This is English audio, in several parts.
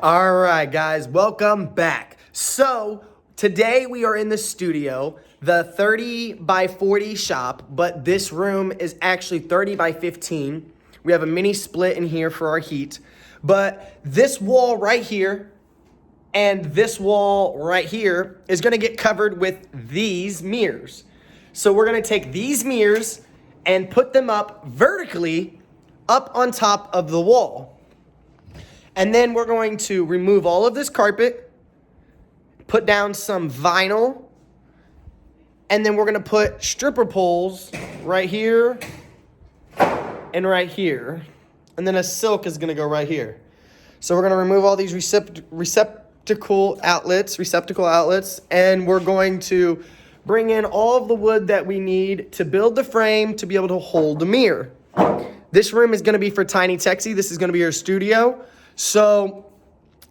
All right, guys, welcome back. So today we are in the studio, the 30 by 40 shop, but this room is actually 30 by 15. We have a mini split in here for our heat, but this wall right here and this wall right here is gonna get covered with these mirrors. So we're gonna take these mirrors and put them up vertically up on top of the wall. And then we're going to remove all of this carpet, put down some vinyl, and then we're gonna put stripper poles right here and right here. And then a silk is gonna go right here. So we're gonna remove all these receptacle outlets, and we're going to bring in all of the wood that we need to build the frame to be able to hold the mirror. This room is gonna be for Tiny Texie. This is gonna be our studio. So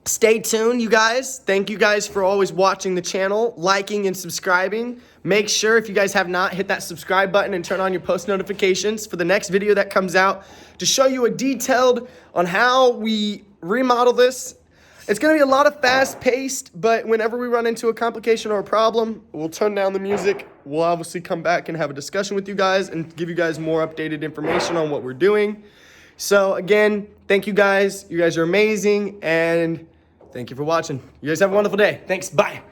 stay tuned, you guys. Thank you guys for always watching the channel, liking and subscribing. Make sure if you guys have not, hit that subscribe button and turn on your post notifications for the next video that comes out to show you a detailed on how we remodel this. It's gonna be a lot of fast paced, but whenever we run into a complication or a problem, we'll turn down the music. We'll obviously come back and have a discussion with you guys and give you guys more updated information on what we're doing. So again, thank you guys. You guys are amazing, and thank you for watching. You guys have a wonderful day. Thanks. Bye.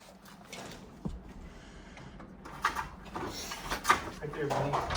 Right there, buddy.